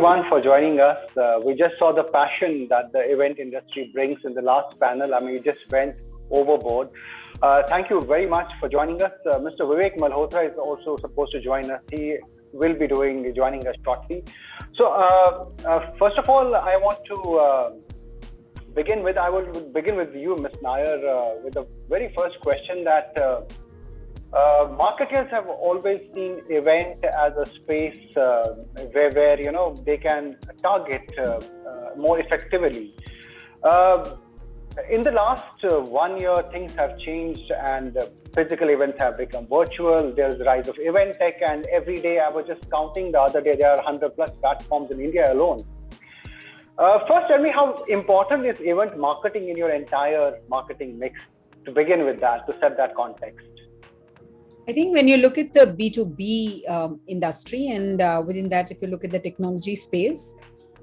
everyone for joining us. We just saw the passion that the event industry brings in the last panel. I mean, you just went overboard. Thank you very much for joining us. Mr. Vivek Malhotra is also supposed to join us. He will be joining us shortly. So, first of all, I want to begin with you, Ms. Nair, with the very first question that marketers have always seen event as a space where they can target more effectively. In the last 1 year, things have changed and physical events have become virtual. There's the rise of event tech, and every day, I was just counting the other day, there are 100 plus platforms in India alone. First, tell me how important is event marketing in your entire marketing mix, to begin with that, to set that context. I think when you look at the B2B industry, and within that, if you look at the technology space,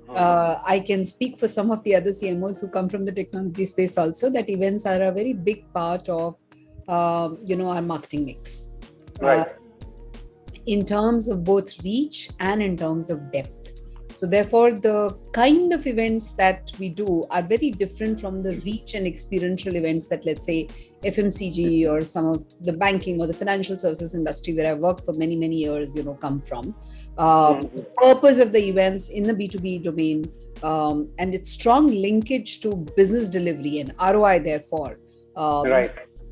I can speak for some of the other CMOs who come from the technology space also, that events are a very big part of, our marketing mix. Right. In terms of both reach and in terms of depth. So therefore, the kind of events that we do are very different from the reach and experiential events that, let's say, FMCG or some of the banking or the financial services industry where I've worked for many, many years, come from. The purpose of the events in the B2B domain and its strong linkage to business delivery and ROI, therefore,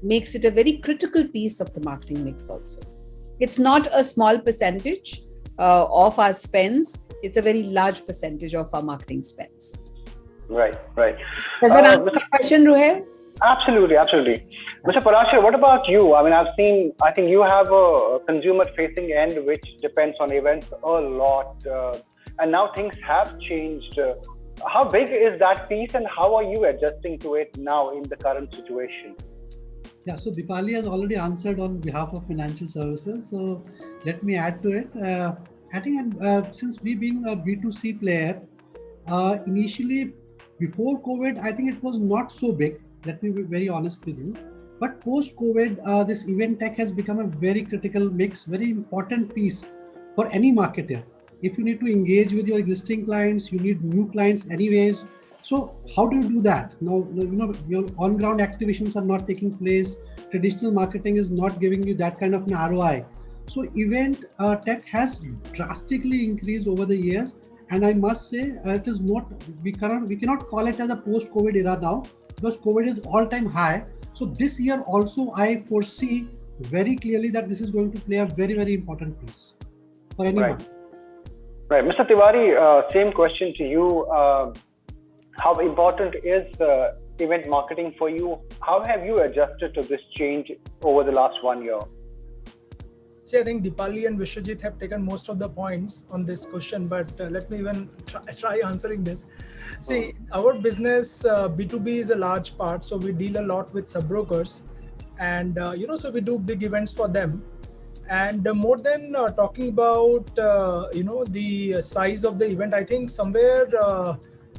makes it a very critical piece of the marketing mix also. It's not a small percentage of our spends. It's a very large percentage of our marketing spends. Right. Does that answer the question, Ruhail? Absolutely. Mr. Parashar, what about you? I mean, I think you have a consumer-facing end which depends on events a lot. And now things have changed. How big is that piece and how are you adjusting to it now in the current situation? Yeah, so Deepali has already answered on behalf of financial services. So let me add to it. I think since we being a B2C player, initially before COVID, I think it was not so big. Let me be very honest with you. But post-COVID, this event tech has become a very critical mix, very important piece for any marketer. If you need to engage with your existing clients, you need new clients anyways. So how do you do that? Now, your on-ground activations are not taking place. Traditional marketing is not giving you that kind of an ROI. So event tech has drastically increased over the years, and I must say it is not. We cannot call it as a post-COVID era now, because COVID is all-time high. So this year also, I foresee very clearly that this is going to play a very, very important piece for anyone. Right, Mr. Tiwari, same question to you. How important is event marketing for you? How have you adjusted to this change over the last 1 year? See, I think Deepali and Vishwajit have taken most of the points on this question, but let me even try answering this. See, our business, B2B is a large part, so we deal a lot with sub-brokers and, so we do big events for them. And more than talking about, the size of the event, I think somewhere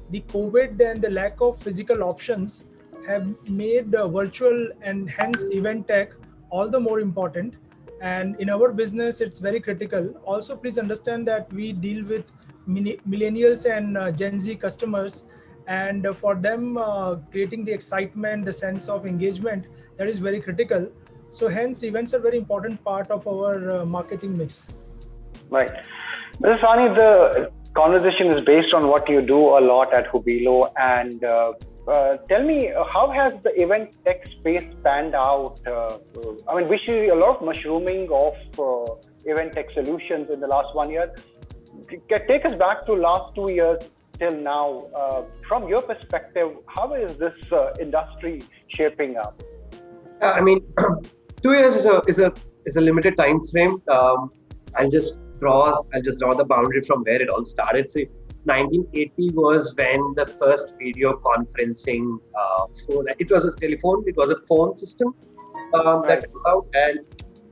the COVID and the lack of physical options have made virtual and hence event tech all the more important. And in our business, it's very critical. Also, please understand that we deal with millennials and Gen Z customers. And for them, creating the excitement, the sense of engagement, that is very critical. So hence, events are a very important part of our marketing mix. Right. Mr. Sahni, the conversation is based on what you do a lot at Hubilo. And tell me, how has the event tech space panned out? I mean, we see a lot of mushrooming of event tech solutions in the last 1 year. Take us back to last 2 years till now. From your perspective, how is this industry shaping up? I mean, 2 years is a limited time frame. I'll just draw the boundary from where it all started. See, 1980 was when the first video conferencing phone. It was a telephone. It was a phone system that came out, and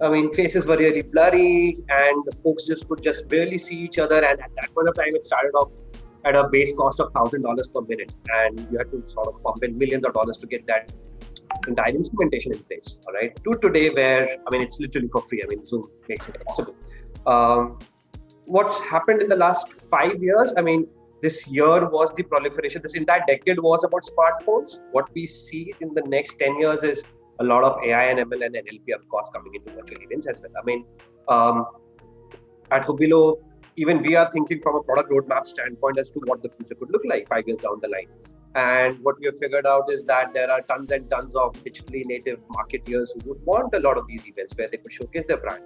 I mean, faces were really blurry, and the folks could barely see each other. And at that point of time, it started off at a base cost of $1,000 per minute, and you had to sort of pump in millions of dollars to get that entire instrumentation in place. All right, to today, where I mean, it's literally for free. I mean, Zoom makes it accessible. what's happened in the last 5 years, I mean, this year was the proliferation. This entire decade was about smartphones. What we see in the next 10 years is a lot of AI and ML and NLP, of course, coming into virtual events as well. I mean, at Hubilo, even we are thinking from a product roadmap standpoint as to what the future could look like 5 years down the line. And what we have figured out is that there are tons and tons of digitally native marketeers who would want a lot of these events where they could showcase their brand.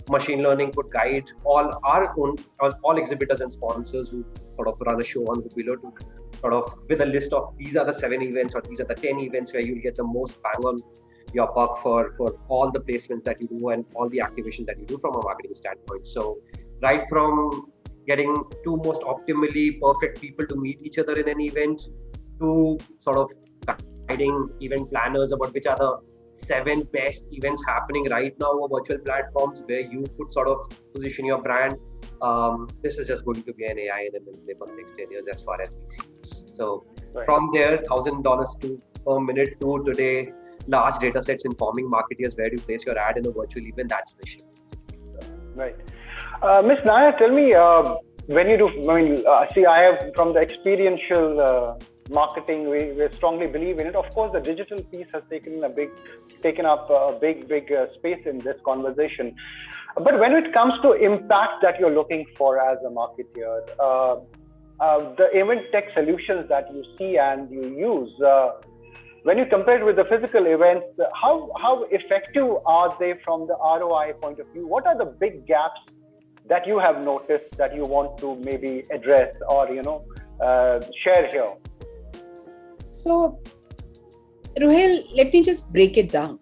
Machine learning could guide all exhibitors and sponsors who sort of run a show on Hubilo to sort of with a list of these are the 7 events or these are the 10 events where you'll get the most bang on your buck for all the placements that you do and all the activation that you do from a marketing standpoint. So right from getting two most optimally perfect people to meet each other in an event to sort of guiding event planners about which are the 7 best events happening right now on virtual platforms where you could sort of position your brand. This is just going to be an AI and ML for the next 10 years as far as we see this. So from there, $1,000 per minute to today, large data sets informing marketers where to place your ad in a virtual event, that's the shift. Right. Ms. Nair, tell me, when you do, see, I have from the experiential marketing, we strongly believe in it. Of course, the digital piece has taken up a big space in this conversation. But when it comes to impact that you're looking for as a marketer, the event tech solutions that you see and you use, when you compare it with the physical events, how effective are they from the ROI point of view? What are the big gaps that you have noticed that you want to maybe address or share here? So, Ruhail, let me just break it down.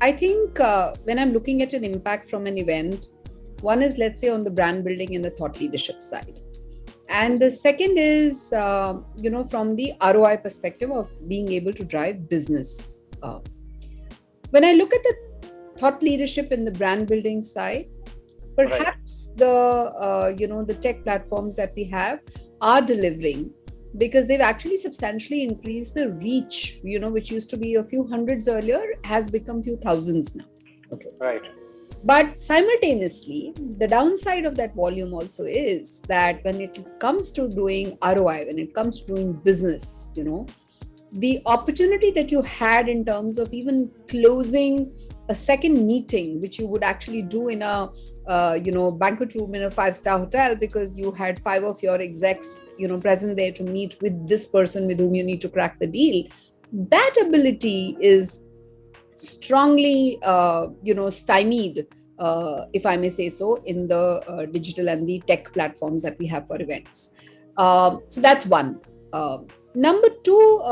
I think when I'm looking at an impact from an event, one is, let's say, on the brand building and the thought leadership side. And the second is, from the ROI perspective of being able to drive business. When I look at the thought leadership in the brand building side, perhaps the tech platforms that we have are delivering because they've actually substantially increased the reach, which used to be a few hundreds earlier, has become few thousands now. Okay. Right. But simultaneously, the downside of that volume also is that when it comes to doing ROI, when it comes to doing business, the opportunity that you had in terms of even closing a second meeting, which you would actually do in a banquet room in a 5-star hotel because you had 5 of your execs, present there to meet with this person with whom you need to crack the deal. That ability is strongly, stymied, if I may say so, in the digital and the tech platforms that we have for events. So that's one. Number 2,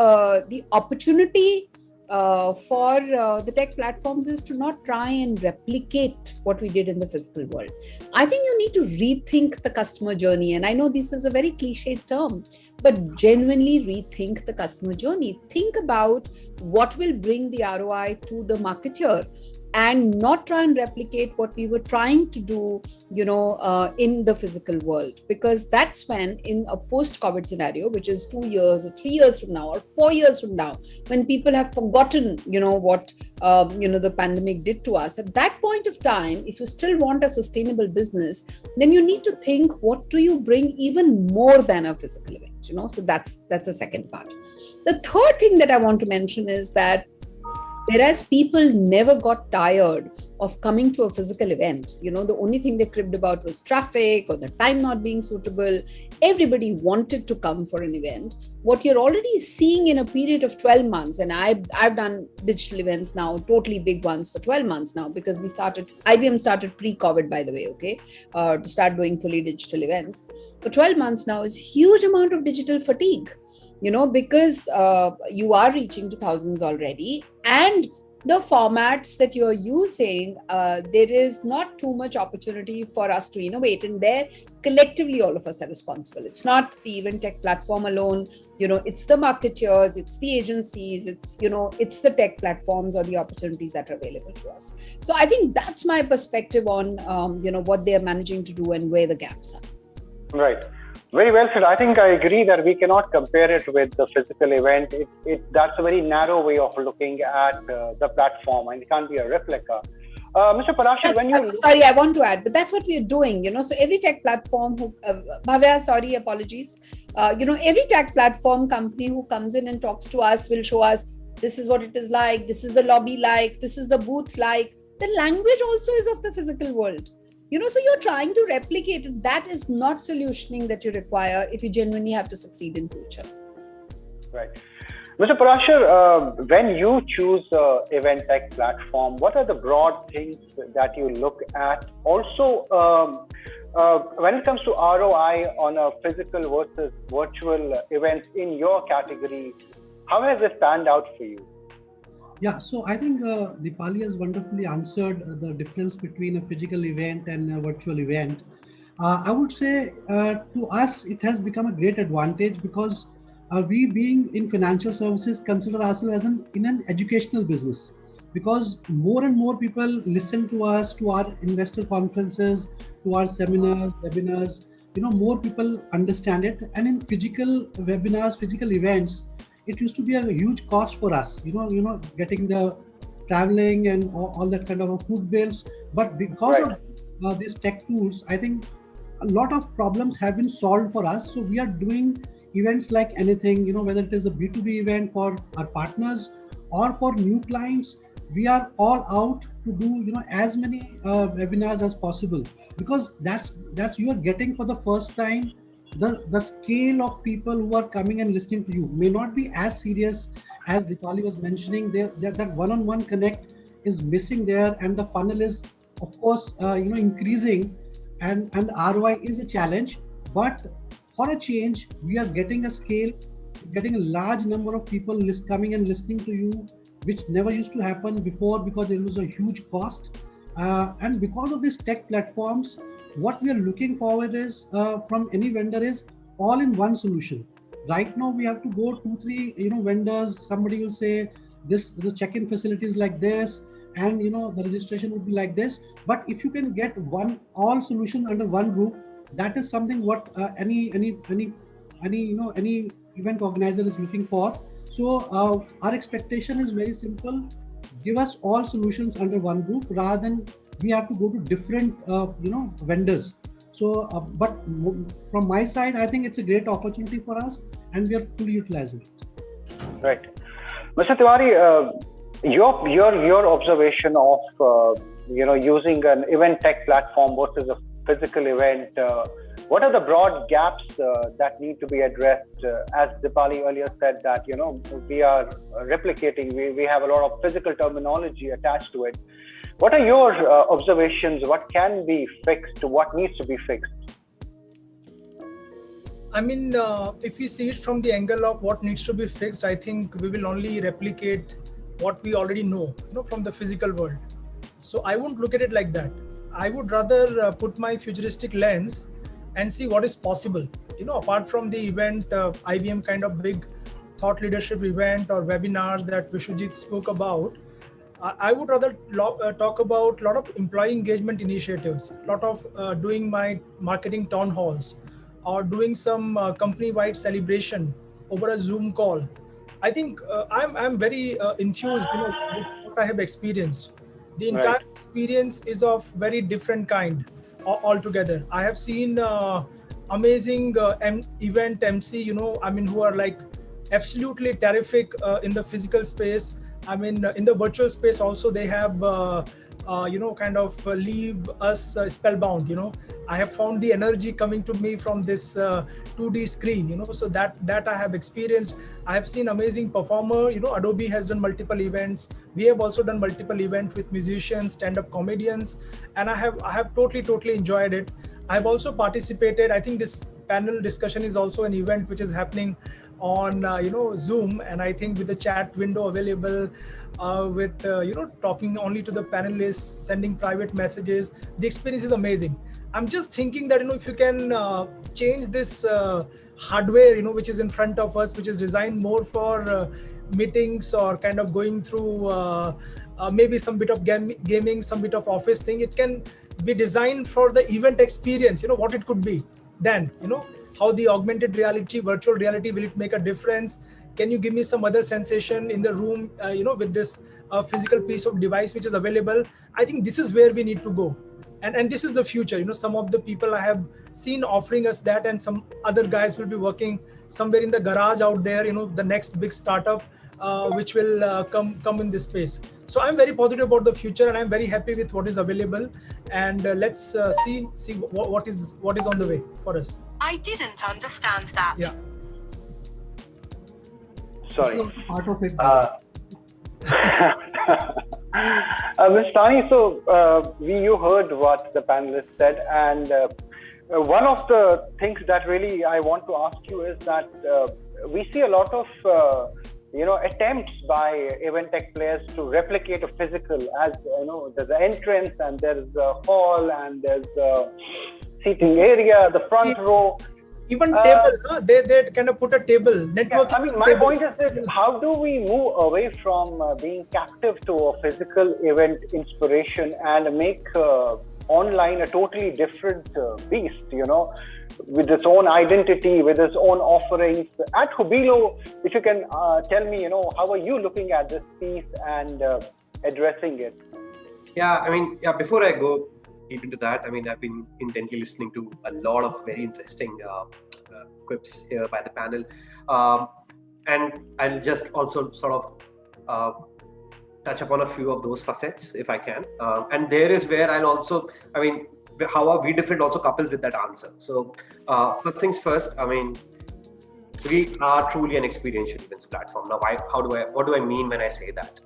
the opportunity for the tech platforms is to not try and replicate what we did in the physical world. I think you need to rethink the customer journey. And I know this is a very cliched term, but genuinely rethink the customer journey. Think about what will bring the ROI to the marketer and not try and replicate what we were trying to do, in the physical world. Because that's when, in a post-COVID scenario, which is 2 years or 3 years from now or 4 years from now, when people have forgotten, what, the pandemic did to us, at that point of time, if you still want a sustainable business, then you need to think, what do you bring even more than a physical event, So that's the second part. The third thing that I want to mention is that whereas people never got tired of coming to a physical event, the only thing they cribbed about was traffic or the time not being suitable. Everybody wanted to come for an event. What you're already seeing in a period of 12 months, and I've done digital events now, totally big ones for 12 months now, because IBM started pre-COVID, by the way, okay, to start doing fully digital events. For 12 months now is huge amount of digital fatigue. Because you are reaching to thousands already, and the formats that you're using, there is not too much opportunity for us to innovate. And there, collectively, all of us are responsible. It's not the event tech platform alone. It's the marketers, it's the agencies, it's the tech platforms or the opportunities that are available to us. So I think that's my perspective on, what they are managing to do and where the gaps are. Right. Very well said. I think I agree that we cannot compare it with the physical event. That's a very narrow way of looking at the platform, and it can't be a replica. Mr. Parashar, when you sorry, I want to add, but that's what we are doing, so every tech platform who, Bhavya, sorry, apologies. Every tech platform company who comes in and talks to us will show us, this is what it is like, this is the lobby like, this is the booth like. The language also is of the physical world. So you're trying to replicate it. That is not solutioning that you require if you genuinely have to succeed in future. Right. Mr. Parashar, when you choose event tech platform, what are the broad things that you look at? Also, when it comes to ROI on a physical versus virtual events in your category, how has it panned out for you? Yeah, so I think Deepali has wonderfully answered the difference between a physical event and a virtual event. I would say to us, it has become a great advantage because we being in financial services consider ourselves as in an educational business, because more and more people listen to us, to our investor conferences, to our seminars, webinars. More people understand it. And in physical webinars, physical events, it used to be a huge cost for us, getting the traveling and all that kind of food bills. But because of these tech tools, I think a lot of problems have been solved for us. So we are doing events like anything, whether it is a B2B event for our partners or for new clients. We are all out to do, as many webinars as possible, because that's you are getting for the first time. The scale of people who are coming and listening to you may not be as serious as Deepali was mentioning. That one-on-one connect is missing there, and the funnel is, of course, increasing, and the ROI is a challenge. But for a change, we are getting a scale, getting a large number of people coming and listening to you, which never used to happen before because it was a huge cost. And because of these tech platforms, what we are looking forward is from any vendor is all-in-one solution. Right now, we have to go 2-3 vendors. Somebody will say the check-in facilities like this, and the registration would be like this. But if you can get all solution under one roof, that is something what any event organizer is looking for. So our expectation is very simple: give us all solutions under one roof rather than we have to go to different vendors. So but from my side, I think it's a great opportunity for us, and we are fully utilizing it. Right. Mr. Tiwari, your observation of using an event tech platform versus a physical event, what are the broad gaps that need to be addressed? As Deepali earlier said that we are replicating, we have a lot of physical terminology attached to it. What are your observations? What can be fixed? What needs to be fixed? I mean, if we see it from the angle of what needs to be fixed, I think we will only replicate what we already know, from the physical world. So I won't look at it like that. I would rather put my futuristic lens and see what is possible. Apart from the event, IBM kind of big thought leadership event or webinars that Vishwajit spoke about, I would rather talk about a lot of employee engagement initiatives, a lot of doing my marketing town halls, or doing some company-wide celebration over a Zoom call. I think I'm very enthused, with what I have experienced. The entire experience is of very different kind altogether. I have seen amazing event MC, who are like absolutely terrific in the physical space. In the virtual space also, they have, leave us spellbound. I have found the energy coming to me from this 2D screen, so that I have experienced. I have seen amazing performer, Adobe has done multiple events. We have also done multiple events with musicians, stand-up comedians, and I have totally enjoyed it. I've also participated. I think this panel discussion is also an event which is happening on Zoom, and I think with the chat window available, with talking only to the panelists, sending private messages, the experience is amazing. I'm just thinking that if you can change this hardware which is in front of us, which is designed more for meetings or kind of going through maybe some bit of gaming, some bit of office thing, it can be designed for the event experience, what it could be then, how the augmented reality, virtual reality, will it make a difference? Can you give me some other sensation in the room, with this a physical piece of device which is available. I think this is where we need to go. And this is the future. Some of the people I have seen offering us that, and some other guys will be working somewhere in the garage out there, the next big startup which will come in this space. So I'm very positive about the future, and I'm very happy with what is available. And let's see what is on the way for us. I didn't understand that. Yeah. Sorry. Part of it. Ms. Sahni, so you heard what the panelists said, and one of the things that really I want to ask you is that we see a lot of attempts by event tech players to replicate a physical, as there's an entrance and there's a hall and there's a seating area, the front row. Even table, they kind of put a table. Network. Yeah, my point is that how do we move away from being captive to a physical event inspiration and make online a totally different beast, with its own identity, with its own offerings. At Hubilo, if you can tell me, how are you looking at this piece and addressing it? Before I go deep into that, I've been intently listening to a lot of very interesting quips here by the panel. And I'll just also sort of touch upon a few of those facets if I can. And there is where I'll also, how are we different also couples with that answer. So first things first, we are truly an experiential events platform. Now, what do I mean when I say that?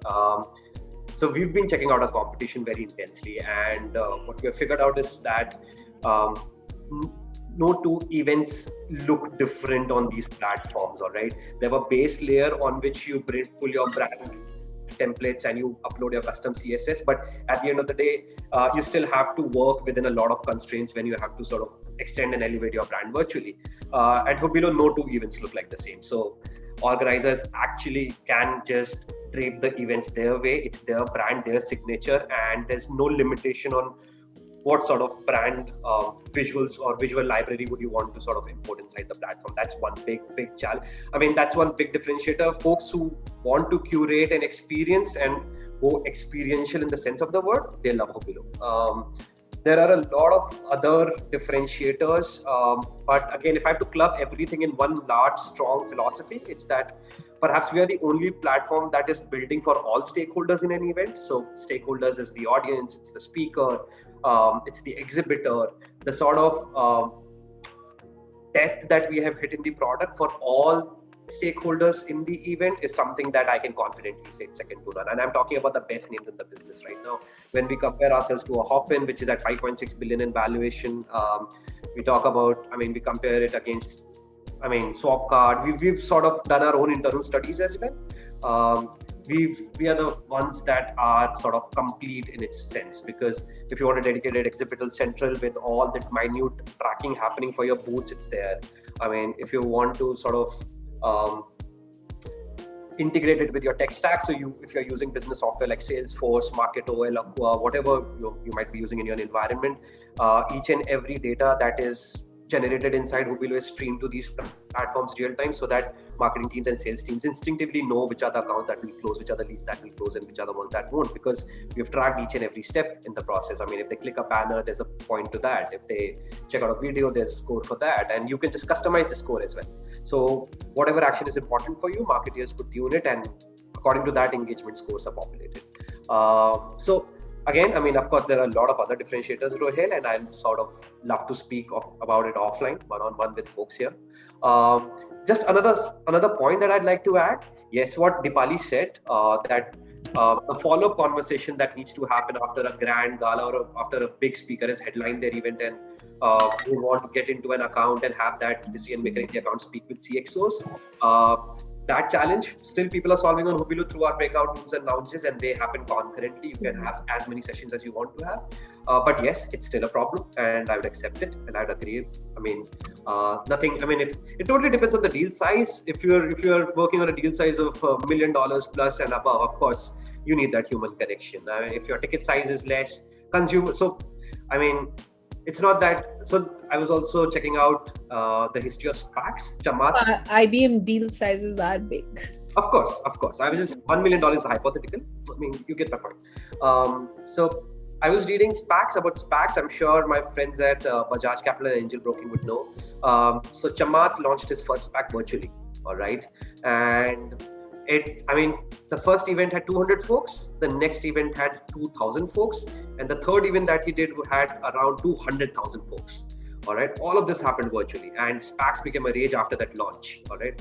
So we've been checking out our competition very intensely, and what we have figured out is that no two events look different on these platforms, all right? They have a base layer on which you pull your brand templates and you upload your custom CSS, but at the end of the day, you still have to work within a lot of constraints when you have to sort of extend and elevate your brand virtually. At Hubilo, no two events look like the same. So organizers actually can just drape the events their way. It's their brand, their signature, and there's no limitation on what sort of brand visuals or visual library would you want to sort of import inside the platform. That's one big challenge. That's one big differentiator. Folks who want to curate an experience and go experiential in the sense of the word, they love Hubilo. There are a lot of other differentiators, but again, if I have to club everything in one large, strong philosophy, it's that perhaps we are the only platform that is building for all stakeholders in an event. So stakeholders is the audience, it's the speaker, it's the exhibitor. The sort of depth that we have hit in the product for all stakeholders in the event is something that I can confidently say it's second to none. And I'm talking about the best names in the business right now. When we compare ourselves to a Hopin, which is at 5.6 billion in valuation, we talk about, we compare it against, Swapcard. We've sort of done our own internal studies as well. We are the ones that are sort of complete in its sense, because if you want a dedicated exhibital central with all that minute tracking happening for your booths, it's there. If you want to sort of integrate it with your tech stack, so if you're using business software like Salesforce, MarketOL, Aqua, whatever you might be using in your environment, each and every data that is generated inside Hubilo is streamed to these platforms real time, so that marketing teams and sales teams instinctively know which are the accounts that will close, which are the leads that will close, and which are the ones that won't, because we've tracked each and every step in the process. If they click a banner, there's a point to that. If they check out a video, there's a score for that, and you can just customize the score as well. So whatever action is important for you, marketeers could tune it, and according to that, engagement scores are populated. So again, of course, there are a lot of other differentiators, Rohil, and I'd sort of love to speak about it offline, one-on-one with folks here. Just another point that I'd like to add. Yes, what Deepali said, that a follow-up conversation that needs to happen after a grand gala or after a big speaker has headlined their event, and we want to get into an account and have that decision maker in the account speak with CXOs. That challenge still people are solving on Hubilo through our breakout rooms and lounges, and they happen concurrently. You can have as many sessions as you want to have, but yes, it's still a problem, and I would accept it, and I would agree. Nothing. If it totally depends on the deal size. If you're working on a deal size of $1 million plus and above, of course, you need that human connection. If your ticket size is less, consumer. So, it's not that. So I was also checking out the history of SPACs. IBM deal sizes are big. Of course. I was just $1 million is hypothetical. I mean, you get my point. So I was reading SPACs about SPACs. I'm sure my friends at Bajaj Capital and Angel Broking would know. So Chamath launched his first SPAC virtually. All right, and the first event had 200 folks. The next event had 2,000 folks, and the third event that he did had around 200,000 folks. All right, all of this happened virtually, and SPACs became a rage after that launch. All right.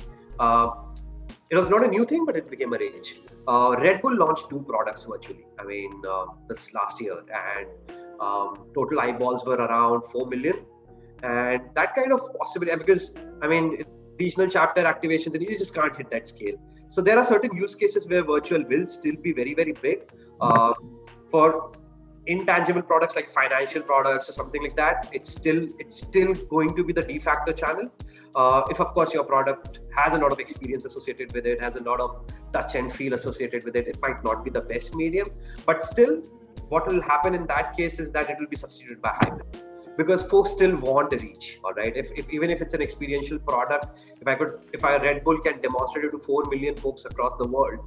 It was not a new thing, but it became a rage. Red Bull launched 2 products virtually. This last year, and total eyeballs were around 4 million. And that kind of possibility, because regional chapter activations, and you just can't hit that scale. So there are certain use cases where virtual will still be very, very big. For intangible products like financial products or something like that, it's still going to be the de facto channel. If of course your product has a lot of experience associated with it, has a lot of touch and feel associated with it, it might not be the best medium. But still, what will happen in that case is that it will be substituted by hybrid, because folks still want a reach. All right, if even if it's an experiential product, if Red Bull can demonstrate it to 4 million folks across the world,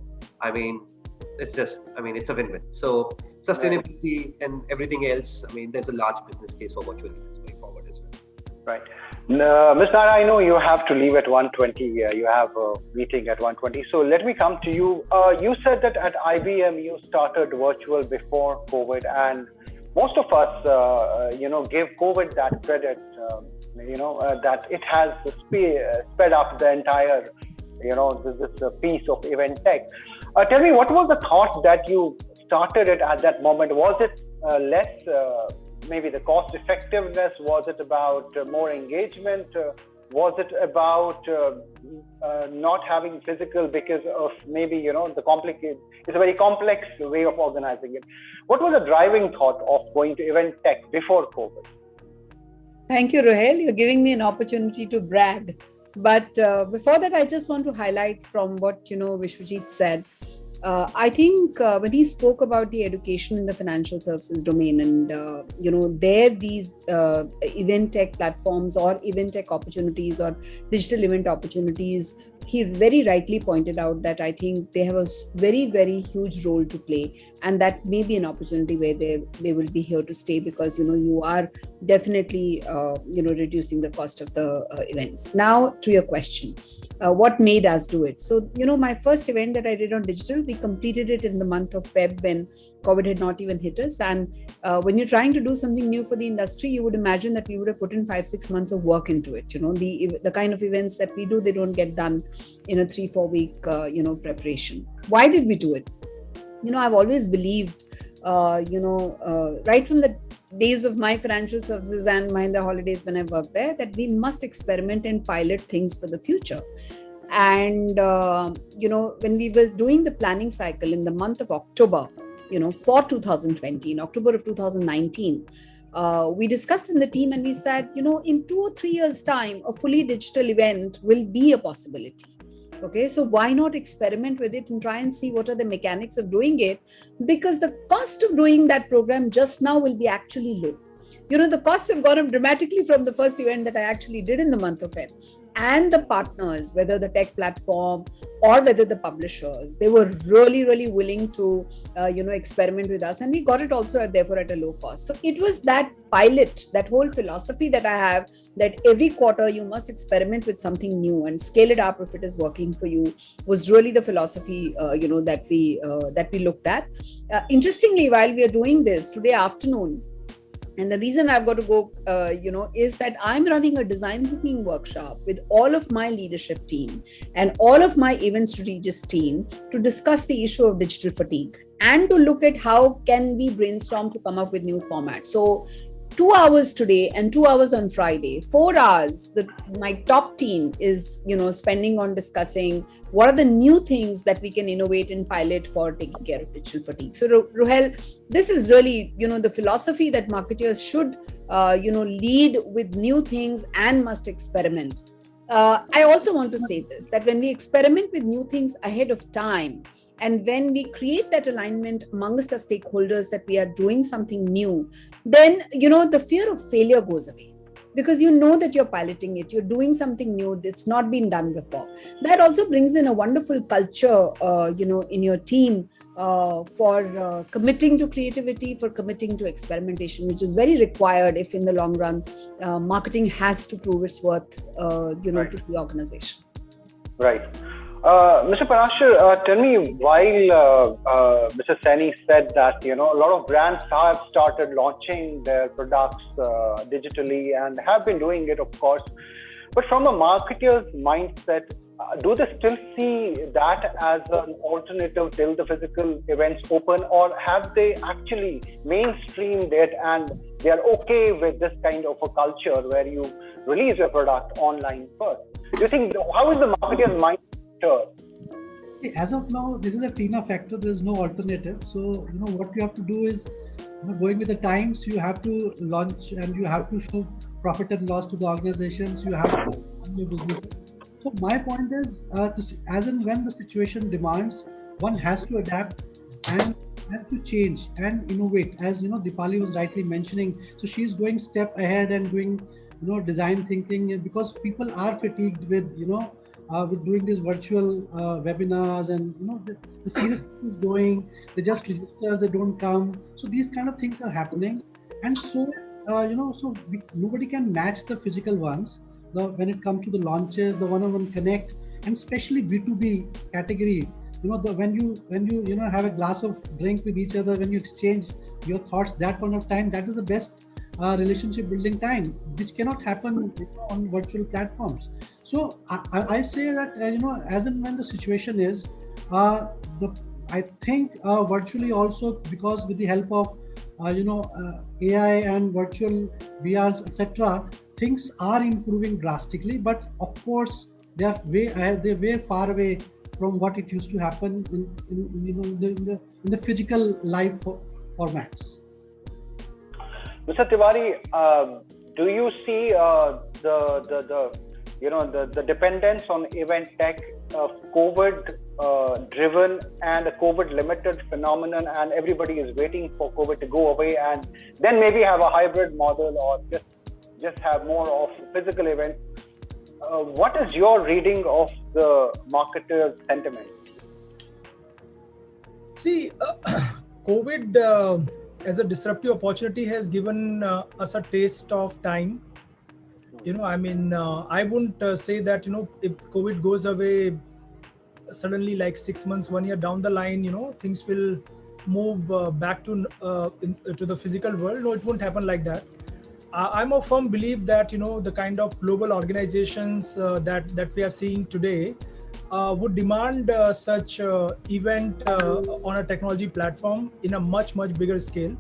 it's a win-win. So sustainability and everything else, there's a large business case for virtual events going forward as well. Right. Ms. Nair, I know you have to leave at 1:20. You have a meeting at 1:20. So let me come to you. You said that at IBM you started virtual before COVID, and most of us, give COVID that credit, that it has sped up the entire, this piece of event tech. Tell me, what was the thought that you started it at that moment? Was it less, maybe the cost effectiveness? Was it about more engagement? Was it about not having physical because of maybe, it's a very complex way of organizing it. What was the driving thought of going to event tech before COVID? Thank you, Ruhail. You're giving me an opportunity to brag. But before that, I just want to highlight from what, Vishwajit said. I think when he spoke about the education in the financial services domain and, these event tech platforms or event tech opportunities or digital event opportunities, he very rightly pointed out that I think they have a very, very huge role to play. And that may be an opportunity where they will be here to stay, because, you are definitely, reducing the cost of the events. Now to your question, what made us do it? So, my first event that I did on digital, we completed it in the month of Feb when COVID had not even hit us. And when you're trying to do something new for the industry, you would imagine that we would have put in 5-6 months of work into it. The kind of events that we do, they don't get done in a 3-4 week, preparation. Why did we do it? I've always believed, right from the days of my financial services and Mahindra Holidays when I worked there, that we must experiment and pilot things for the future. And, when we were doing the planning cycle in the month of October, for 2020, in October of 2019, we discussed in the team and we said, in 2 or 3 years' time, a fully digital event will be a possibility. Okay, so why not experiment with it and try and see what are the mechanics of doing it? Because the cost of doing that program just now will be actually low. The costs have gone up dramatically from the first event that I actually did in the month of Feb. And the partners, whether the tech platform or whether the publishers, they were really, really willing to, experiment with us. And we got it also therefore at a low cost. So it was that pilot, that whole philosophy that I have, that every quarter you must experiment with something new and scale it up if it is working for you, was really the philosophy, that we looked at. Interestingly, while we are doing this today afternoon, and the reason I've got to go, is that I'm running a design thinking workshop with all of my leadership team and all of my event strategist team to discuss the issue of digital fatigue and to look at how can we brainstorm to come up with new formats. So 2 hours today and 2 hours on Friday, 4 hours that my top team is, spending on discussing what are the new things that we can innovate and pilot for taking care of digital fatigue. So Ruhail, this is really, the philosophy that marketers should, lead with new things and must experiment. I also want to say this, that when we experiment with new things ahead of time, and when we create that alignment amongst our stakeholders that we are doing something new, then, the fear of failure goes away. because you know that you're piloting it, you're doing something new that's not been done before. That also brings in a wonderful culture, in your team, for committing to creativity, for committing to experimentation, which is very required if in the long run marketing has to prove its worth, Right. to the organization. Right. Mr. Parashar, tell me, while Mr. Sahni said that, a lot of brands have started launching their products digitally and have been doing it, of course. But from a marketer's mindset, do they still see that as an alternative till the physical events open, or have they actually mainstreamed it and they are okay with this kind of a culture where you release your product online first? Do you think, how is the marketer's mindset? As of now, this is a TINA factor. There is no alternative. So, what you have to do is, going with the times, you have to launch and you have to show profit and loss to the organizations. You have to run your business. So, my point is, as and when the situation demands, one has to adapt and has to change and innovate. As Deepali was rightly mentioning, so she's going step ahead and doing, design thinking, because people are fatigued with, with doing these virtual webinars, and the seriousness is going. They just register, they don't come. So these kind of things are happening, and so nobody can match the physical ones. When it comes to the launches, the one-on-one connect, and especially B2B category. When you have a glass of drink with each other, when you exchange your thoughts, that point of time, that is the best relationship building time, which cannot happen on virtual platforms. So I say that as and when the situation is, I think virtually also, because with the help of AI and virtual VRs, etc., things are improving drastically. But of course, they are way far away from what it used to happen in the physical life formats. Mr. Tiwari, do you see the dependence on event tech, COVID driven and a COVID limited phenomenon, and everybody is waiting for COVID to go away and then maybe have a hybrid model, or just have more of physical events? What is your reading of the marketer's sentiment? See, COVID as a disruptive opportunity has given us a taste of time. I wouldn't say that, if COVID goes away suddenly, like 6 months, 1 year down the line, things will move back to the physical world. No, it won't happen like that. I'm a firm belief that, the kind of global organizations that we are seeing today would demand such event on a technology platform in a much, much bigger scale.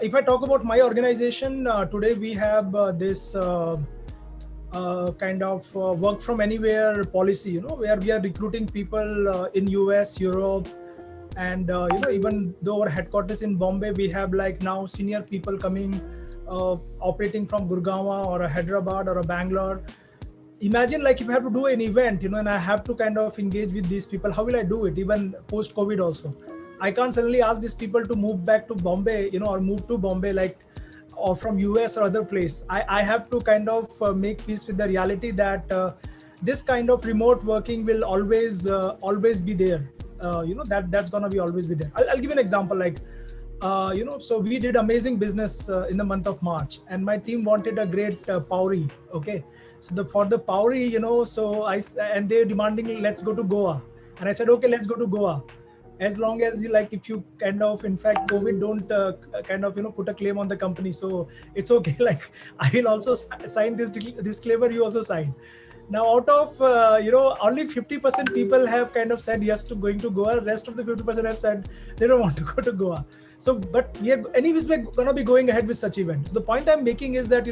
If I talk about my organization, today we have this kind of work from anywhere policy, where we are recruiting people in US, Europe, and even though our headquarters in Bombay, we have like now senior people coming, operating from Gurgaon or a Hyderabad or a Bangalore. Imagine, like, if I have to do an event, and I have to kind of engage with these people, how will I do it? Even post COVID also, I can't suddenly ask these people to move back to Bombay, or move to Bombay, or from US or other place. I have to kind of make peace with the reality that this kind of remote working will always be there. That's gonna be always be there. I'll give you an example. So we did amazing business in the month of March, and my team wanted a great Pauri. Okay, so for the Pauri, and they're demanding, let's go to Goa, and I said, okay, let's go to Goa, as long as if you kind of, in fact, COVID don't put a claim on the company, so it's okay. I will also sign this disclaimer. You also sign. Now, out of only 50% people have kind of said yes to going to Goa. Rest of the 50% have said they don't want to go to Goa. So, but we're gonna be going ahead with such events. The point I'm making is that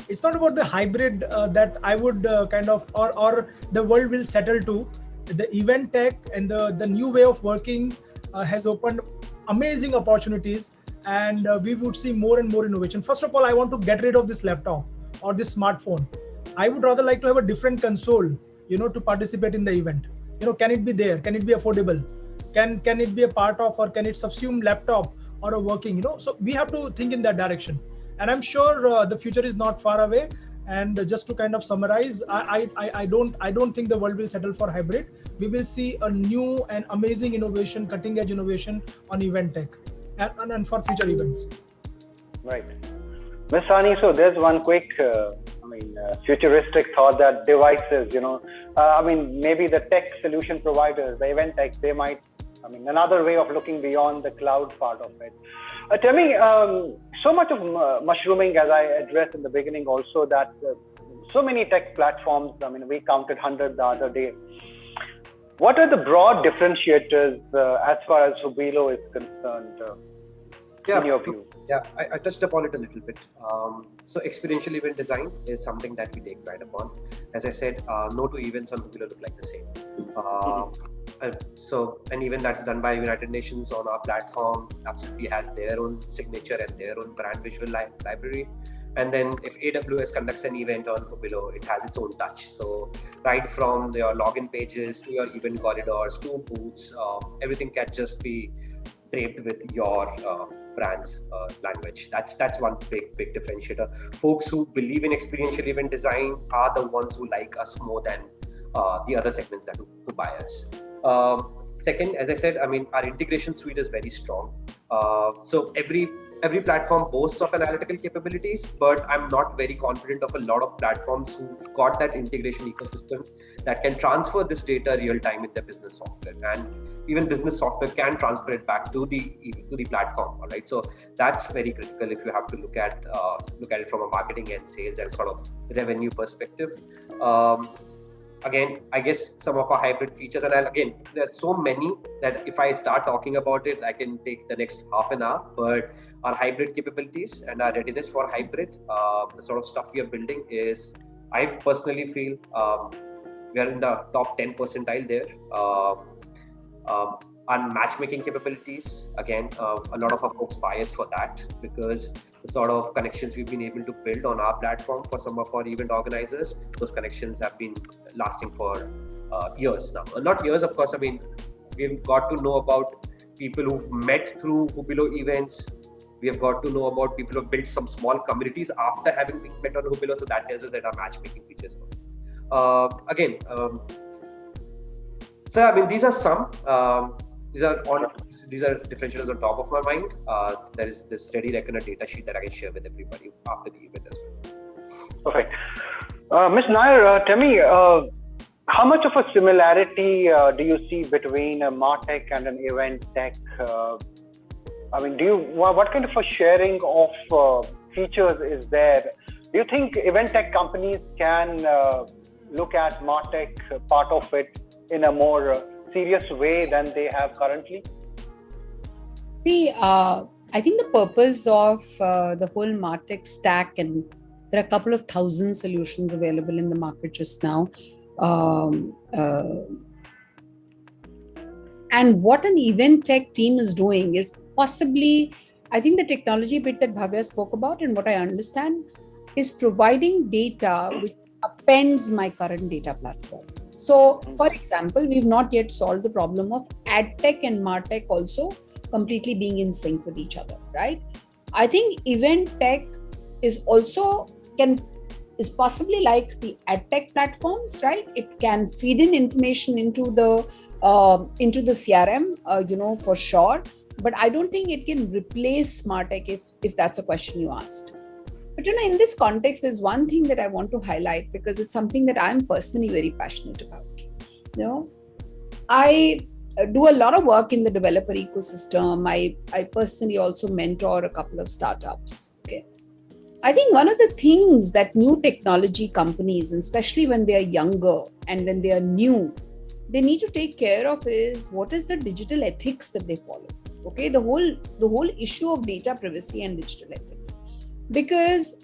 it's not about the hybrid that I would kind of or the world will settle to. The event tech and the new way of working has opened amazing opportunities, and we would see more and more innovation. First of all, I want to get rid of this laptop or this smartphone. I would rather like to have a different console, to participate in the event. Can it be there? Can it be affordable? Can it be a part of, or can it subsume laptop or a working? So we have to think in that direction. And I'm sure the future is not far away. And just to kind of summarize, I don't think the world will settle for hybrid. We will see a new and amazing innovation, cutting edge innovation on event tech and for future events. Right. Ms. Sahni, so there's one quick, futuristic thought that devices, maybe the tech solution providers, the event tech, they might, another way of looking beyond the cloud part of it. Tell me, so much of mushrooming, as I addressed in the beginning also, that so many tech platforms, we counted 100 the other day. What are the broad differentiators as far as Hubilo is concerned, in your view? Yeah, I touched upon it a little bit. So experiential event design is something that we take pride upon. As I said, no two events on Hubilo look like the same. So an event that's done by United Nations on our platform absolutely has their own signature and their own brand visual library. And then if AWS conducts an event on Hubilo, it has its own touch. So right from your login pages to your event corridors to booths, everything can just be draped with your brand's language. That's one big differentiator. Folks who believe in experiential event design are the ones who like us more than the other segments that who buy us. Second, as I said, our integration suite is very strong. So every platform boasts of analytical capabilities, but I'm not very confident of a lot of platforms who've got that integration ecosystem that can transfer this data real time in their business software, and even business software can transfer it back to the platform. All right, so that's very critical if you have to look at it from a marketing and sales and sort of revenue perspective. Again, I guess some of our hybrid features, and there's so many that if I start talking about it, I can take the next half an hour. But our hybrid capabilities and our readiness for hybrid, the sort of stuff we are building is, I personally feel we are in the top 10 percentile there. Our matchmaking capabilities, again, a lot of our folks bias for that, because the sort of connections we've been able to build on our platform for some of our event organizers, those connections have been lasting for years now. Not years, of course. We've got to know about people who've met through Hubilo events. We have got to know about people who've built some small communities after having been met on Hubilo. So that tells us that our matchmaking features work. These are some. These are differentiators on top of my mind. There is this ready reckoner data sheet that I can share with everybody after the event as well. Perfect. Ms. Nair, tell me, how much of a similarity do you see between a MarTech and an event tech? What kind of a sharing of features is there? Do you think event tech companies can look at MarTech part of it in a more serious way than they have currently? See, I think the purpose of the whole MarTech stack, and there are a couple of thousand solutions available in the market just now. And what an event tech team is doing is possibly, I think the technology bit that Bhavya spoke about, and what I understand, is providing data which appends my current data platform. So, for example, we've not yet solved the problem of ad tech and MarTech also completely being in sync with each other, right? I think event tech is possibly like the ad tech platforms, right? It can feed in information into the CRM, for sure. But I don't think it can replace MarTech if that's a question you asked. But in this context, there's one thing that I want to highlight, because it's something that I'm personally very passionate about. I do a lot of work in the developer ecosystem. I personally also mentor a couple of startups. Okay. I think one of the things that new technology companies, especially when they are younger and when they are new, they need to take care of is what is the digital ethics that they follow. Okay, the whole issue of data privacy and digital ethics. Because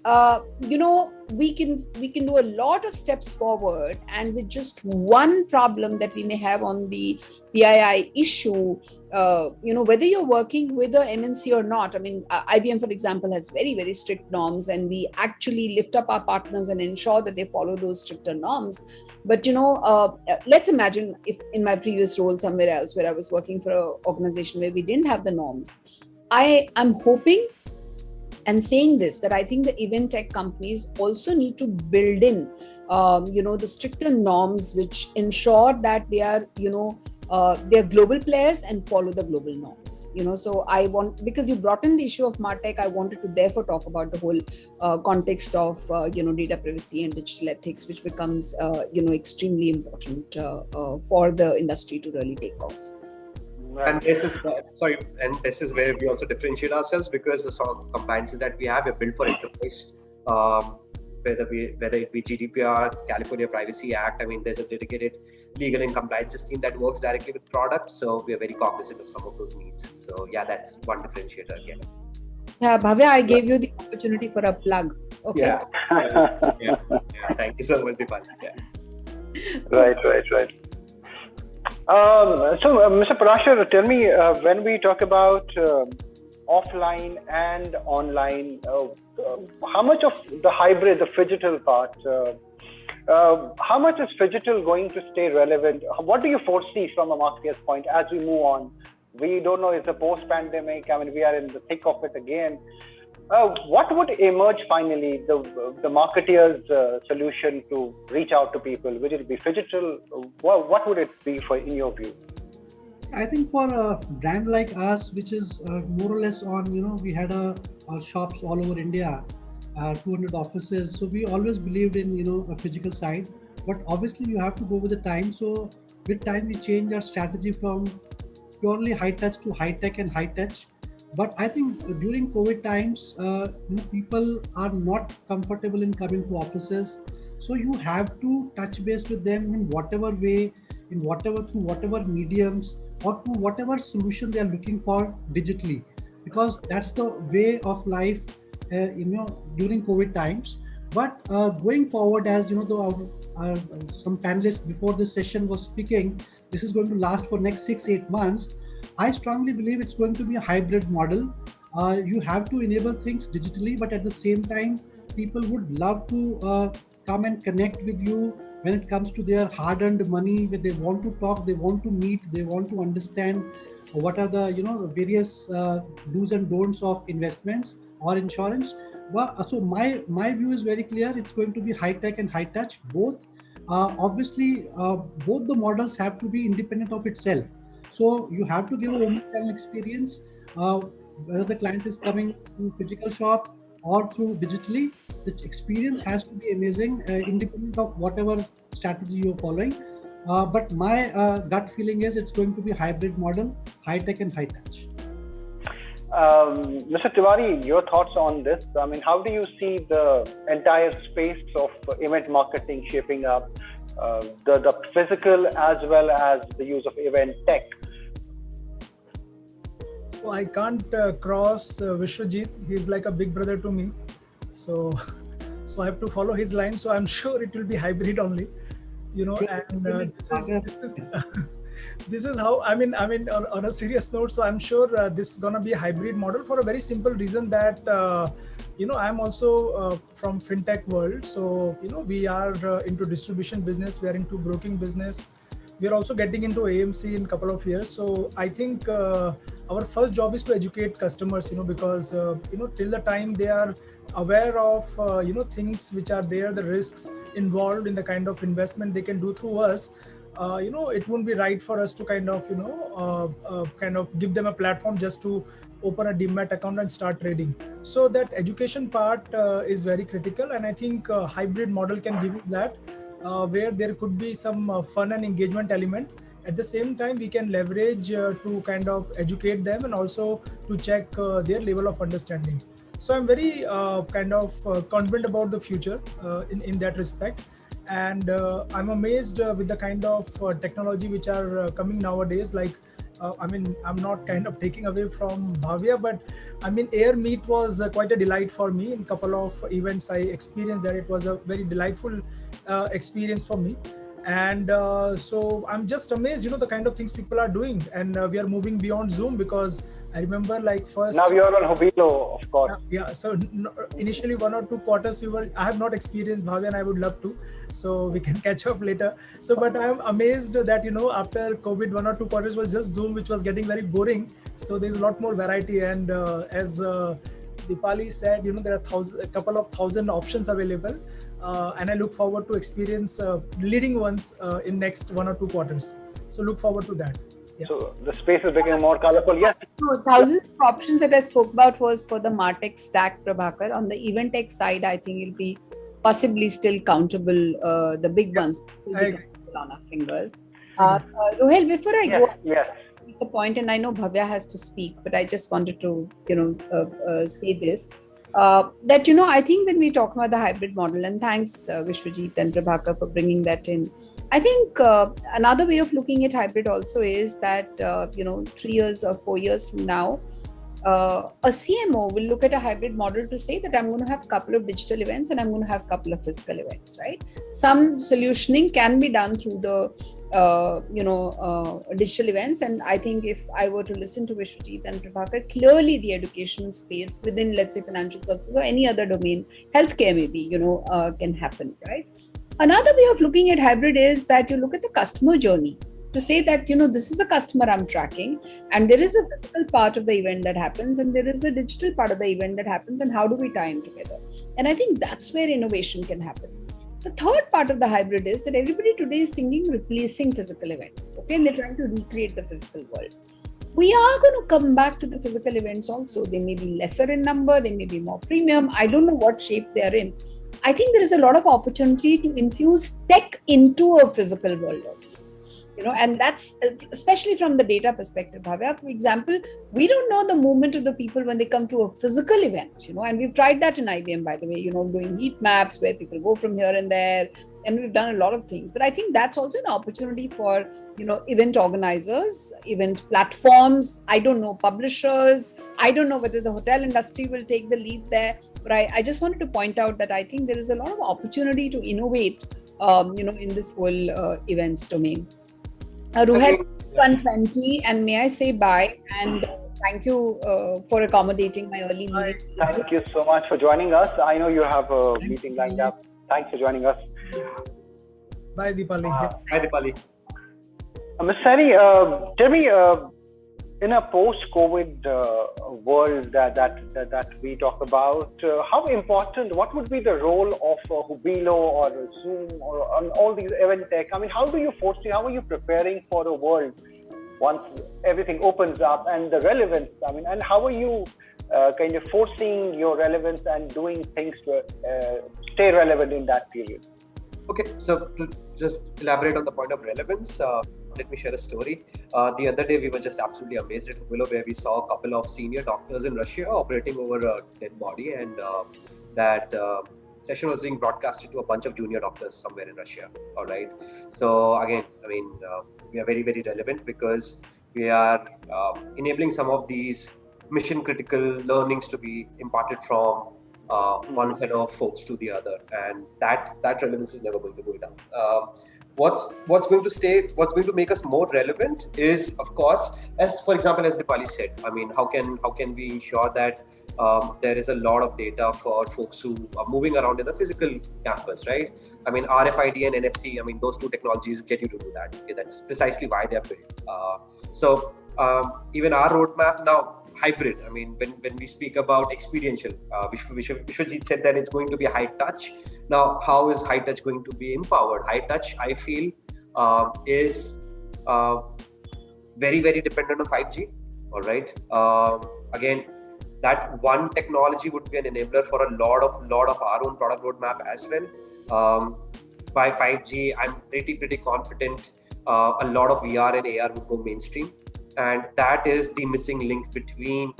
we can do a lot of steps forward, and with just one problem that we may have on the PII issue, whether you're working with a MNC or not. IBM, for example, has very, very strict norms, and we actually lift up our partners and ensure that they follow those stricter norms. But let's imagine if in my previous role somewhere else where I was working for an organization where we didn't have the norms. I'm hoping And saying this, that I think the event tech companies also need to build in, the stricter norms which ensure that they're global players and follow the global norms. So because you brought in the issue of MarTech, I wanted to therefore talk about the whole context of data privacy and digital ethics, which becomes extremely important for the industry to really take off. And this is where we also differentiate ourselves, because the sort of compliances that we have are built for enterprise. Whether it be GDPR, California Privacy Act, I mean, there's a dedicated legal and compliance team that works directly with products. So we are very cognizant of some of those needs. So yeah, that's one differentiator again. Yeah, Bhavya, I gave you the opportunity for a plug. Okay. Yeah. Yeah. Thank you so much, Deepali. Yeah. Right. Mr. Parashar, tell me, when we talk about offline and online, how much of the hybrid, the phygital part, how much is phygital going to stay relevant? What do you foresee from a marketer's point as we move on? We don't know, it's a post-pandemic. I mean, we are in the thick of it again. What would emerge finally, the marketeer's solution to reach out to people? Would it be phygital? What would it be in your view? I think for a brand like us, which is more or less on, we had our shops all over India, 200 offices. So we always believed in, a physical side, but obviously you have to go with the time. So with time, we changed our strategy from purely high touch to high tech and high touch. But I think during COVID times, people are not comfortable in coming to offices. So you have to touch base with them in whatever way, through whatever mediums, or to whatever solution they are looking for digitally, because that's the way of life, during COVID times. But going forward, as some panelists before this session was speaking, this is going to last for next 6-8 months. I strongly believe it's going to be a hybrid model. You have to enable things digitally, but at the same time, people would love to come and connect with you when it comes to their hard-earned money, where they want to talk, they want to meet, they want to understand what are the various do's and don'ts of investments or insurance. So my view is very clear. It's going to be high tech and high touch both. Obviously, both the models have to be independent of itself. So you have to give a omnichannel experience, whether the client is coming to physical shop or through digitally. The experience has to be amazing, independent of whatever strategy you're following. But my gut feeling is it's going to be hybrid model, high tech and high touch. Mr. Tiwari, your thoughts on this? I mean, how do you see the entire space of event marketing shaping up, the physical as well as the use of event tech? So I can't cross Vishwajit. He's like a big brother to me. So I have to follow his line. So I'm sure it will be hybrid only, and this is how, I mean, on a serious note. So I'm sure this is going to be a hybrid model for a very simple reason that, I'm also from fintech world. So, we are into distribution business. We are into broking business. We are also getting into AMC in a couple of years. So I think our first job is to educate customers, because, till the time they are aware of, things which are there, the risks involved in the kind of investment they can do through us, it won't be right for us to kind of give them a platform just to open a Demat account and start trading. So that education part is very critical. And I think hybrid model can give you that. Where there could be some fun and engagement element. At the same time, we can leverage to kind of educate them and also to check their level of understanding. So I'm very confident about the future in that respect. And I'm amazed with the kind of technology which are coming nowadays. Like, I'm not kind of taking away from Bhavya, but Air Meet was quite a delight for me. In a couple of events I experienced that. It was a very delightful experience for me. And so I'm just amazed, the kind of things people are doing. And we are moving beyond Zoom, because I remember first... Now you're on Hubilo, of course. Yeah. So initially 1 or 2 quarters I have not experienced Bhavya, and I would love to. So we can catch up later. So, but I'm amazed that, after COVID, 1 or 2 quarters was just Zoom, which was getting very boring. So there's a lot more variety. And as Deepali said, there are a couple of thousand options available, and I look forward to experience leading ones in next 1 or 2 quarters. So look forward to that. Yeah. So the space is becoming more colorful. Yes. No, thousands of options that I spoke about was for the MarTech stack, Prabhakar. On the event tech side, I think it'll be possibly still countable. The big ones will be countable on our fingers. Rohel, before I go, make a point, and I know Bhavya has to speak, but I just wanted to, say this. That, I think when we talk about the hybrid model, and thanks Vishwajit and Prabhakar for bringing that in. I think another way of looking at hybrid also is that, 3 years or 4 years from now, a CMO will look at a hybrid model to say that I'm going to have a couple of digital events and I'm going to have a couple of physical events, right? Some solutioning can be done through the, digital events. And I think if I were to listen to Vishwajit and Prabhakar, clearly the education space within, let's say, financial services or any other domain, healthcare maybe, can happen, right? Another way of looking at hybrid is that you look at the customer journey to say that, this is a customer I'm tracking, and there is a physical part of the event that happens, and there is a digital part of the event that happens, and how do we tie them together? And I think that's where innovation can happen. The third part of the hybrid is that everybody today is thinking replacing physical events, okay? And they're trying to recreate the physical world. We are going to come back to the physical events also. They may be lesser in number, they may be more premium. I don't know what shape they are in. I think there is a lot of opportunity to infuse tech into a physical world also. And that's especially from the data perspective, Bhavya. For example, we don't know the movement of the people when they come to a physical event, and we've tried that in IBM, by the way, doing heat maps where people go from here and there, and we've done a lot of things. But I think that's also an opportunity for, event organizers, event platforms, I don't know, publishers. I don't know whether the hotel industry will take the lead there, but I just wanted to point out that I think there is a lot of opportunity to innovate, in this whole events domain. Rohel, 120, and may I say bye, and thank you for accommodating my early meeting. Thank you so much for joining us. I know you have a meeting lined up. Thanks for joining us. Bye, Deepali. Bye, Deepali. Ms. Sahni, tell me, in a post-COVID world that we talk about, how important, what would be the role of Hubilo or Zoom or on all these event tech? I mean, how do you foresee, how are you preparing for the world once everything opens up, and the relevance? I mean, and how are you kind of foreseeing your relevance and doing things to stay relevant in that period? Okay, so to just elaborate on the point of relevance, let me share a story. The other day, we were just absolutely amazed at Hubilo, where we saw a couple of senior doctors in Russia operating over a dead body, and that session was being broadcasted to a bunch of junior doctors somewhere in Russia. All right. So again, I mean, we are very, very relevant because we are enabling some of these mission-critical learnings to be imparted from one set of folks to the other, and that relevance is never going to go down. What's going to make us more relevant is, of course, as for example, as Deepali said, I mean, how can we ensure that there is a lot of data for folks who are moving around in a physical campus, right? I mean, RFID and NFC, I mean, those two technologies get you to do that. Okay, that's precisely why they're built. So even our roadmap now, hybrid. I mean, when we speak about experiential, Vishwajit said that it's going to be high touch. Now, how is high touch going to be empowered? High touch, I feel, is very, very dependent on 5G. All right. Again, that one technology would be an enabler for a lot of our own product roadmap as well. By 5G, I'm pretty confident a lot of VR and AR would go mainstream. And that is the missing link between.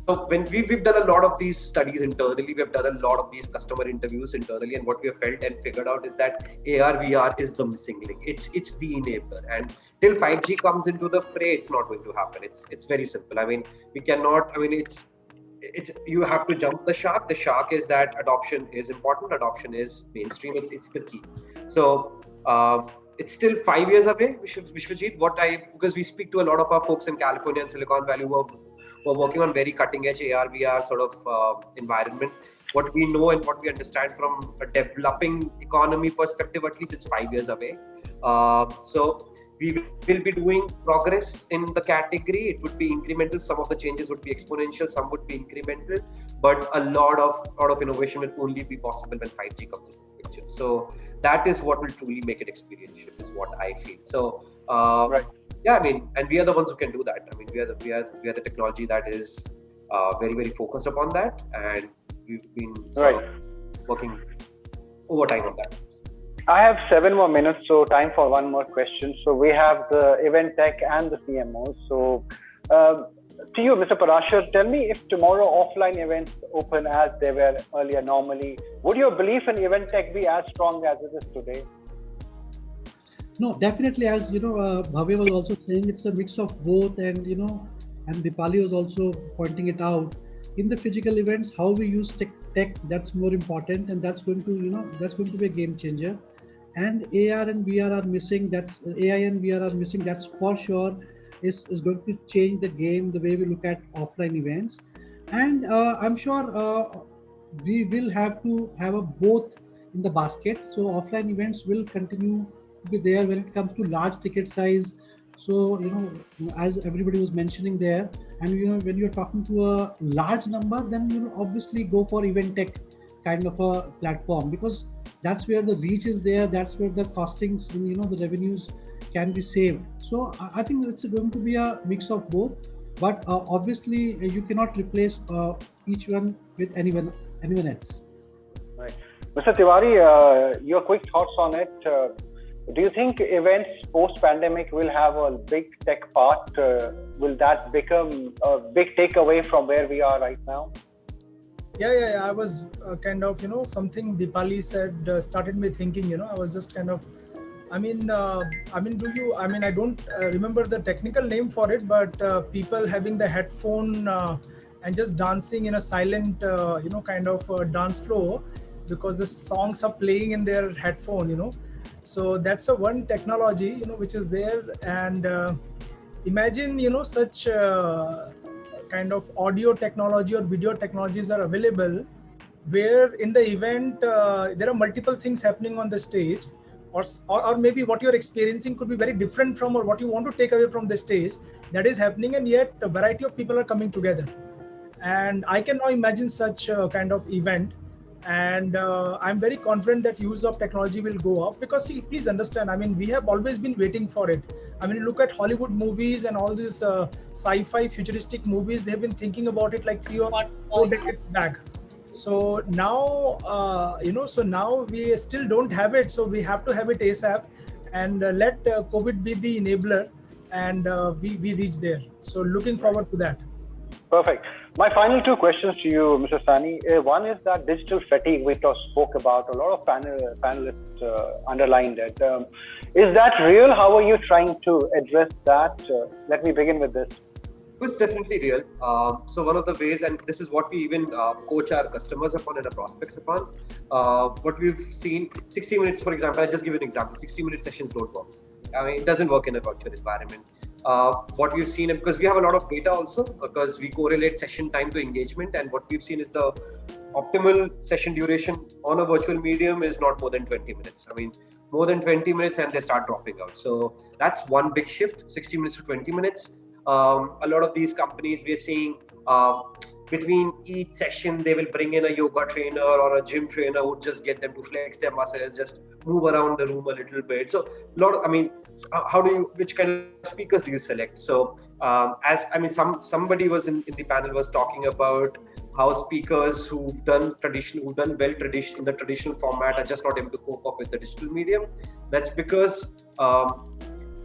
So when we've done a lot of these studies internally, we've done a lot of these customer interviews internally, and what we have felt and figured out is that AR VR is the missing link. It's the enabler, and till 5G comes into the fray, it's not going to happen. It's very simple. I mean, we cannot. I mean, it's you have to jump the shark. The shark is that adoption is important. Adoption is mainstream. It's the key. So. It's still 5 years away, Vishwajit. Because we speak to a lot of our folks in California and Silicon Valley who are working on very cutting edge AR, VR sort of environment. What we know and what we understand from a developing economy perspective, at least it's 5 years away. So we will be doing progress in the category. It would be incremental. Some of the changes would be exponential. Some would be incremental. but a lot of innovation will only be possible when 5G comes into the picture. So that is what will truly make it experiential, is what I feel. So Right. yeah, I mean, and we are the ones who can do that. I mean, we are the technology that is very, very focused upon that, and we've been sort Right. of working overtime on that. I have 7 more minutes, so time for one more question. So we have the event tech and the CMOs. So to you, Mr. Parashar, tell me, if tomorrow offline events open as they were earlier normally, would your belief in event tech be as strong as it is today? No, definitely. As Bhavya was also saying, it's a mix of both, and and Deepali was also pointing it out. In the physical events, how we use tech, that's more important, and that's going to that's going to be a game changer. And AR and VR are missing. That's AI and VR are missing. That's for sure is going to change the game, the way we look at offline events. And I'm sure we will have to have a both in the basket. So offline events will continue to be there when it comes to large ticket size. So as everybody was mentioning there, and when you're talking to a large number, then obviously go for event tech kind of a platform, because that's where the reach is there, that's where the costings and the revenues can be saved. So I think it's going to be a mix of both, but obviously you cannot replace each one with anyone else. Right. Mr. Tiwari, your quick thoughts on it. Do you think events post-pandemic will have a big tech part? Will that become a big takeaway from where we are right now? Yeah. I was kind of, something Deepali said started me thinking. I was just kind of, I don't remember the technical name for it, but people having the headphone and just dancing in a silent, kind of dance floor, because the songs are playing in their headphone. So that's a one technology, which is there. And imagine, such kind of audio technology or video technologies are available, where in the event there are multiple things happening on the stage, or maybe what you're experiencing could be very different from, or what you want to take away from the stage that is happening, and yet a variety of people are coming together. And I can now imagine such a kind of event. And I'm very confident that use of technology will go up, because see, please understand, we have always been waiting for it. Look at Hollywood movies and all these sci-fi futuristic movies. They've been thinking about it like 3 or 4 decades back. So now, now we still don't have it. So we have to have it ASAP, and let COVID be the enabler, and we reach there. So looking forward to that. Perfect. My final 2 questions to you, Mr. Sahni. One is that digital fatigue we spoke about. A lot of panelists underlined it. Is that real? How are you trying to address that? Let me begin with this. It's definitely real. So one of the ways, and this is what we even coach our customers upon and our prospects upon, what we've seen, 60 minutes, for example, I'll just give you an example. 60-minute sessions don't work. It doesn't work in a virtual environment. What we've seen, because we have a lot of data also, because we correlate session time to engagement, and what we've seen is the optimal session duration on a virtual medium is not more than 20 minutes. More than 20 minutes and they start dropping out. So that's one big shift, 60 minutes to 20 minutes. A lot of these companies we are seeing, between each session, they will bring in a yoga trainer or a gym trainer who just get them to flex their muscles, just move around the room a little bit. So which kind of speakers do you select? So somebody was in the panel was talking about how speakers who've done well in the traditional format are just not able to cope up with the digital medium. That's because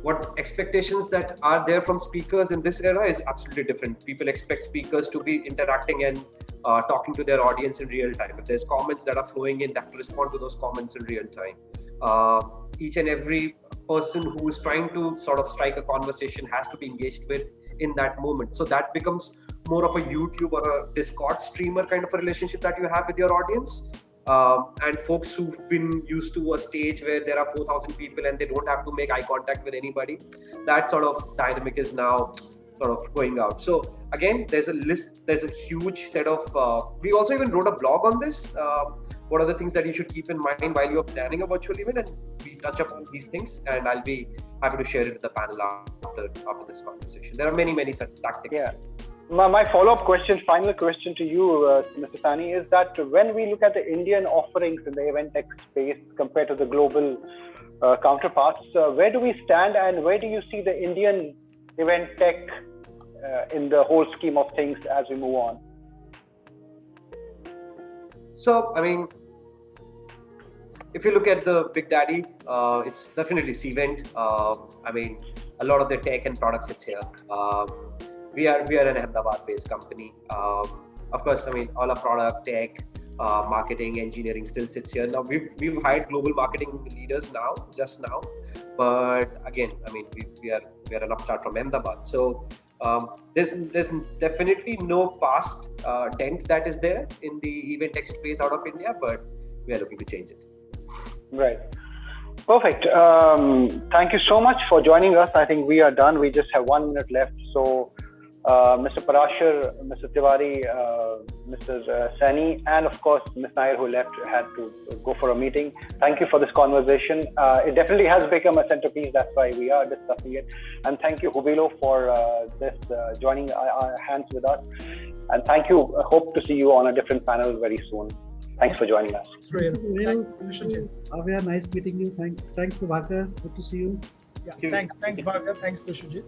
what expectations that are there from speakers in this era is absolutely different. People expect speakers to be interacting and talking to their audience in real time. If there's comments that are flowing in, they have to respond to those comments in real time. Each and every person who is trying to sort of strike a conversation has to be engaged with in that moment. So that becomes more of a YouTube or a Discord streamer kind of a relationship that you have with your audience. And folks who've been used to a stage where there are 4,000 people and they don't have to make eye contact with anybody, that sort of dynamic is now sort of going out. So again, there's a huge set of, we also even wrote a blog on this. What are the things that you should keep in mind while you're planning a virtual event? And we touch upon these things, and I'll be happy to share it with the panel after this conversation. There are many such tactics. Yeah. My follow-up question, final question to you, Mr. Sahni, is that when we look at the Indian offerings in the event tech space compared to the global counterparts, where do we stand, and where do you see the Indian event tech in the whole scheme of things as we move on? So, I mean, if you look at the Big Daddy, it's definitely Cvent. I mean, a lot of the tech and products it's here. We are an Ahmedabad-based company. Of course, I mean, all our product, tech, marketing, engineering still sits here. Now we've hired global marketing leaders just now, but again, I mean, we are an upstart from Ahmedabad. So there's definitely no past dent that is there in the event tech space out of India, but we are looking to change it. Right. Perfect. Thank you so much for joining us. I think we are done. We just have 1 minute left. So, Mr. Parashar, Mr. Tiwari, Mr. Sahni, and of course, Ms. Nair, who left, had to go for a meeting. Thank you for this conversation. It definitely has become a centerpiece. That's why we are discussing it. And thank you, Hubilo, for this joining our hands with us. And thank you. Hope to see you on a different panel very soon. Thanks for joining us. It's real. Thank you. Bhavya, nice meeting you. Thanks, Prabhakar. Good to see you. Yeah. Thanks, Bhavya. Thanks, Vishwajit.